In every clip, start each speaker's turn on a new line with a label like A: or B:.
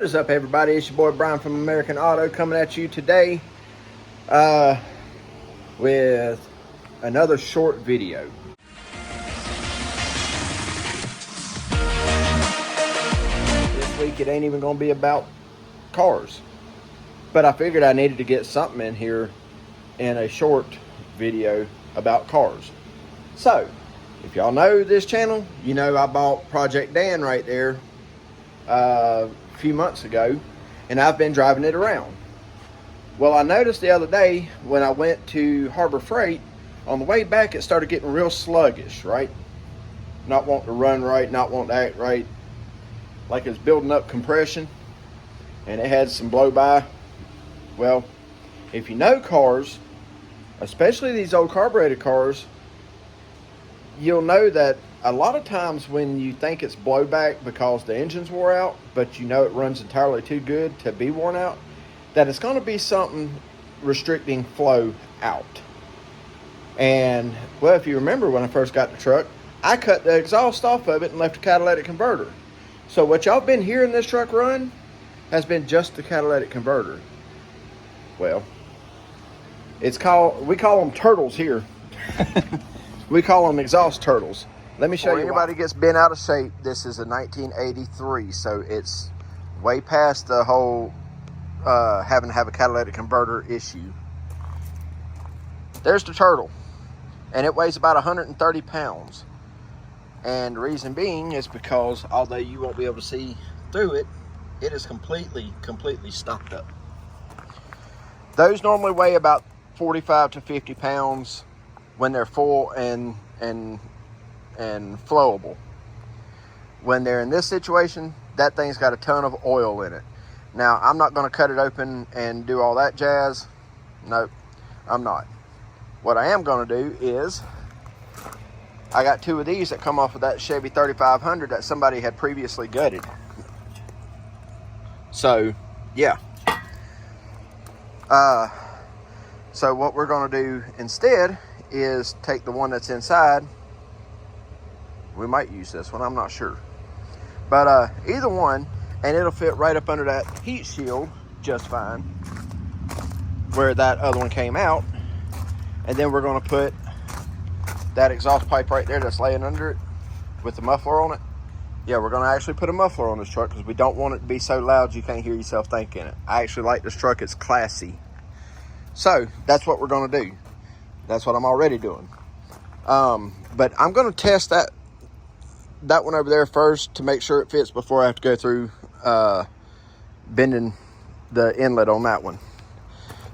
A: What is up, everybody? It's your boy Brian from American Auto coming at you today with another short video. This week it ain't even gonna be about cars, but I figured I needed to get something in here in a short video about cars. So if y'all know this channel, you know I bought Project Dan right there a few months ago, and I've been driving it around. Well, I noticed the other day when I went to Harbor Freight, on the way back it started getting real sluggish, right? Not wanting to run right, not wanting to act right, like it's building up compression, and it had some blow by. Well, if you know cars, especially these old carbureted cars, you'll know that a lot of times when you think it's blowback because the engine's wore out, but you know it runs entirely too good to be worn out, that it's going to be something restricting flow out. And, well, if you remember when I first got the truck, I cut the exhaust off of it and left a catalytic converter. So what y'all been hearing this truck run has been just the catalytic converter. Well, we call them turtles here. We call them exhaust turtles. Let me show you. Anybody gets bent out of shape, this is a 1983, so it's way past the whole having to have a catalytic converter issue. There's the turtle, and it weighs about 130 pounds. And the reason being is because although you won't be able to see through it, it is completely stopped up. Those normally weigh about 45 to 50 pounds when they're full and flowable. When they're in this situation, that thing's got a ton of oil in it. Now, I'm not going to cut it open and do all that jazz. Nope, I'm not. What I am going to do is, I got two of these that come off of that Chevy 3500 that somebody had previously gutted. So, yeah. So what we're going to do instead is take the one that's inside. We might use this one, I'm not sure, but either one, and it'll fit right up under that heat shield just fine where that other one came out. And then we're going to put that exhaust pipe right there that's laying under it with the muffler on it. Yeah, we're going to actually put a muffler on this truck because we don't want it to be so loud you can't hear yourself think in it. I actually like this truck, it's classy. So that's what we're going to do. That's what I'm already doing. But I'm going to test that one over there first to make sure it fits before I have to go through bending the inlet on that one.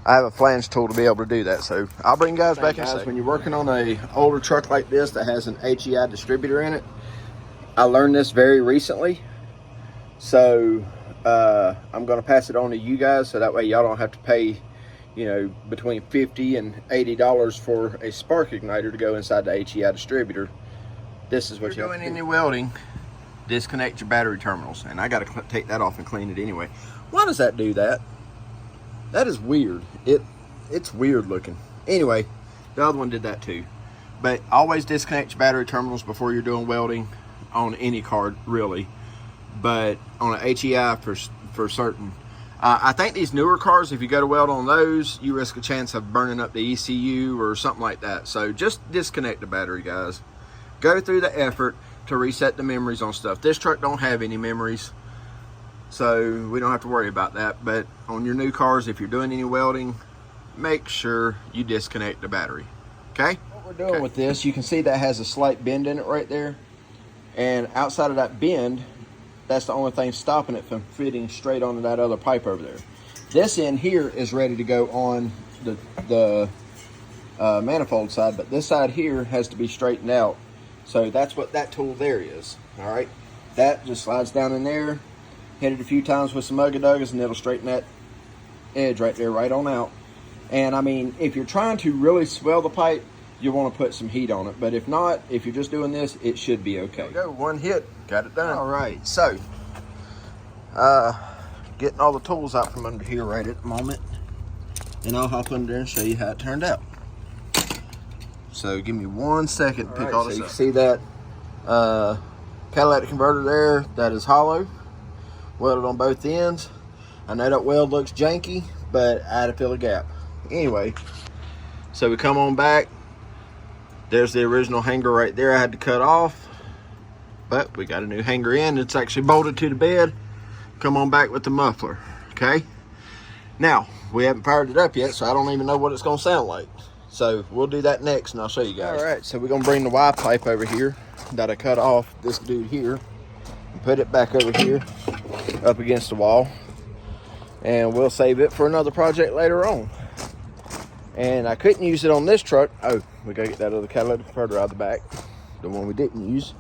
A: I have a flange tool to be able to do that, so I'll bring you guys back in a second. When you're working on a older truck like this that has an HEI distributor in it, I learned this very recently, so I'm going to pass it on to you guys so that way y'all don't have to pay, you know, between $50 and $80 for a spark igniter to go inside the HEI distributor. This is what you're doing any welding. Disconnect your battery terminals, and I got to take that off and clean it anyway. Why does that do that? That is weird. It's weird looking. Anyway, the other one did that too. But always disconnect your battery terminals before you're doing welding on any card, really. But on an HEI for certain. I think these newer cars, if you go to weld on those, you risk a chance of burning up the ECU or something like that. So just disconnect the battery, guys. Go through the effort to reset the memories on stuff. This truck don't have any memories, so we don't have to worry about that. But on your new cars, if you're doing any welding, make sure you disconnect the battery. Okay? What we're doing with this, you can see that has a slight bend in it right there. And outside of that bend, that's the only thing stopping it from fitting straight onto that other pipe over there. This end here is ready to go on the manifold side, but this side here has to be straightened out. So that's what that tool there is. All right, that just slides down in there, hit it a few times with some Ugga Duggas, and it'll straighten that edge right there right on out. And I mean, if you're trying to really swell the pipe, you want to put some heat on it. But if not, if you're just doing this, it should be okay. There we go, one hit, got it done. All right, so getting all the tools out from under here right at the moment, and I'll hop under there and show you how it turned out. So give me 1 second to pick all this up. You can see that catalytic converter there, that is hollow. welded on both ends. I know that weld looks janky, but I had to fill a gap. Anyway, so we come on back. There's the original hanger right there I had to cut off, but we got a new hanger in. It's actually bolted to the bed. Come on back with the muffler, okay? Now, we haven't fired it up yet, so I don't even know what it's gonna sound like. So we'll do that next and I'll show you guys. All right, so we're gonna bring the Y pipe over here that I cut off this dude here and put it back over here up against the wall. And we'll save it for another project later on. And I couldn't use it on this truck. Oh, we gotta get that other catalytic converter out of the back, the one we didn't use.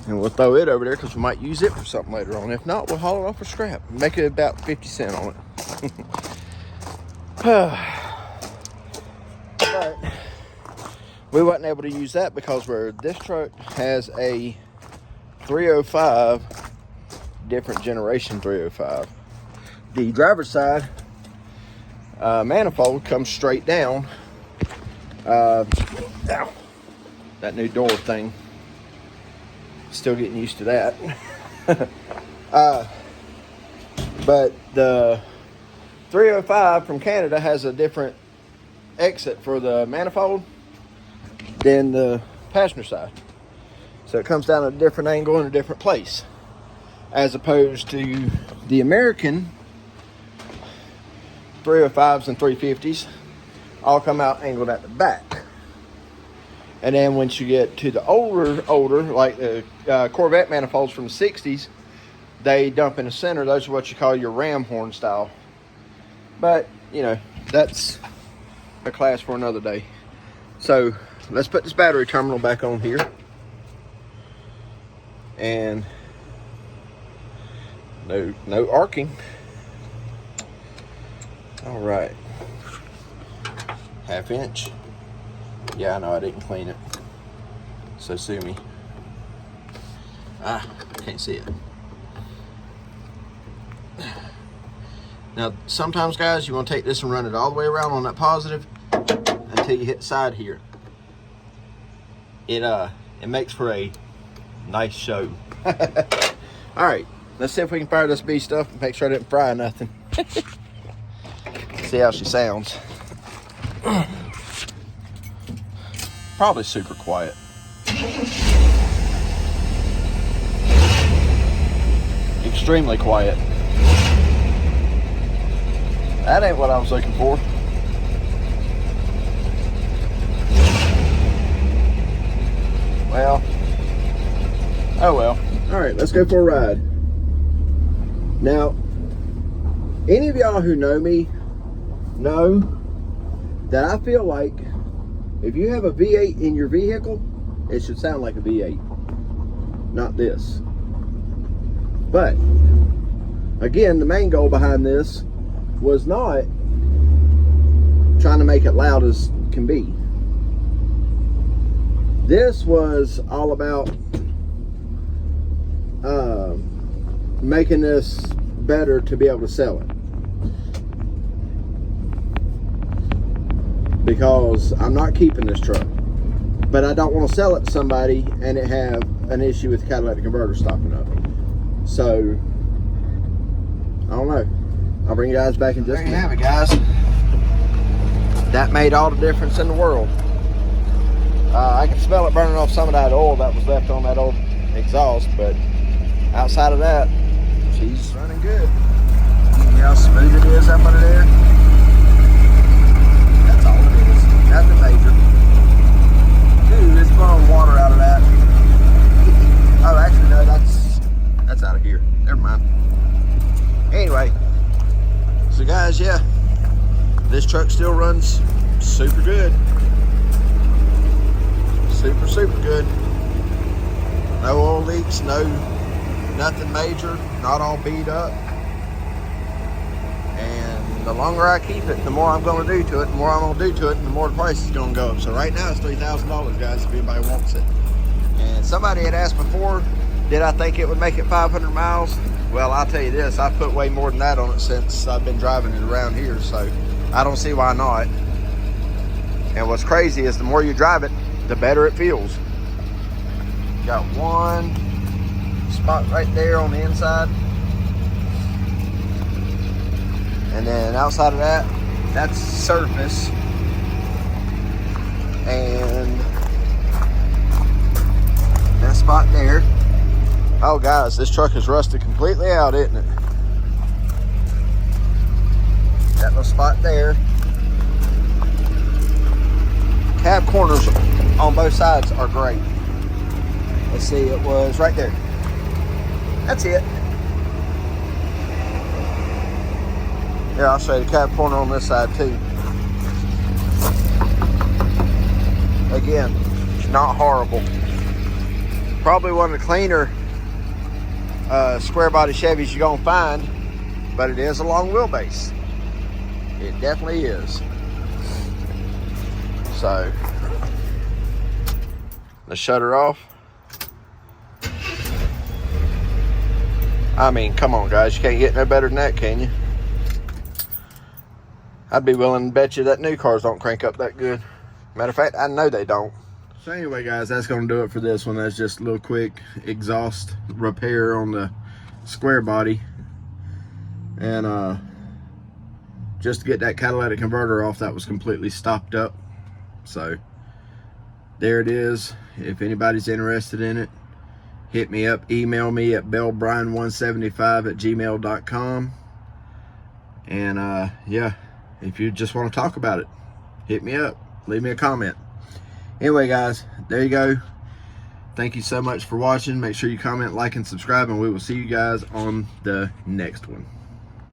A: And we'll throw it over there because we might use it for something later on. If not, we'll haul it off for scrap. Make it about 50 cents on it. But we wasn't able to use that because this truck has a 305, different generation 305. The driver's side manifold comes straight down. Ow, that new door thing. Still getting used to that. But the 305 from Canada has a different exit for the manifold than the passenger side. So it comes down at a different angle in a different place. As opposed to the American 305s and 350s all come out angled at the back. And then once you get to the older, like the Corvette manifolds from the 60s, they dump in the center. Those are what you call your ram horn style. But, you know, that's a class for another day. So let's put this battery terminal back on here. And no arcing. All right. 1/2 inch. Yeah, I know I didn't clean it. So sue me. Can't see it. Now, sometimes, guys, you want to take this and run it all the way around on that positive until you hit the side here. It makes for a nice show. All right, let's see if we can fire this beast up and make sure I didn't fry nothing. See how she sounds. Probably super quiet. Extremely quiet. That ain't what I was looking for. Well, oh well. All right, let's go for a ride. Now, any of y'all who know me know that I feel like if you have a V8 in your vehicle, it should sound like a V8, not this. But again, the main goal behind this was not trying to make it loud as can be. This was all about making this better to be able to sell it. Because I'm not keeping this truck, but I don't want to sell it to somebody and it have an issue with the catalytic converter stopping up. So I don't know. I'll bring you guys back in just a minute. There you have it, guys. That made all the difference in the world. I can smell it burning off some of that oil that was left on that old exhaust, but outside of that, she's running good. See how smooth it is up under there? That's all it is. Nothing major. Dude, it's blowing water out of that. Oh, actually, no, that's out of here. Never mind. Anyway, so guys, yeah, this truck still runs super good. Super good. No oil leaks, nothing major, not all beat up. And the longer I keep it, the more I'm going to do to it, the more I'm going to do to it, and the more the price is going to go up. So right now it's $3,000, guys, if anybody wants it. And somebody had asked before, did I think it would make it 500 miles? Well, I'll tell you this, I've put way more than that on it since I've been driving it around here, so I don't see why not. And what's crazy is the more you drive it, the better it feels. Got one spot right there on the inside. And then outside of that, that's surface. And that spot there. Oh guys, this truck is rusted completely out, isn't it? That little spot there. Cab corners on both sides are great. Let's see, it was right there. That's it. Here, I'll show you the cab corner on this side too. Again, not horrible. Probably one of the cleaner square body Chevys you're gonna find, but it is a long wheelbase. It definitely is. So let's shut her off. I mean, come on guys, you can't get no better than that, can you? I'd be willing to bet you that new cars don't crank up that good. Matter of fact, I know they don't. So anyway guys, that's gonna do it for this one. That's just a little quick exhaust repair on the square body. And just to get that catalytic converter off, that was completely stopped up. So there it is. If anybody's interested in it, hit me up, email me at bellbrian175@gmail.com. And yeah, if you just want to talk about it, hit me up, leave me a comment. Anyway guys, there you go. Thank you so much for watching. Make sure you comment, like, and subscribe, and we will see you guys on the next one.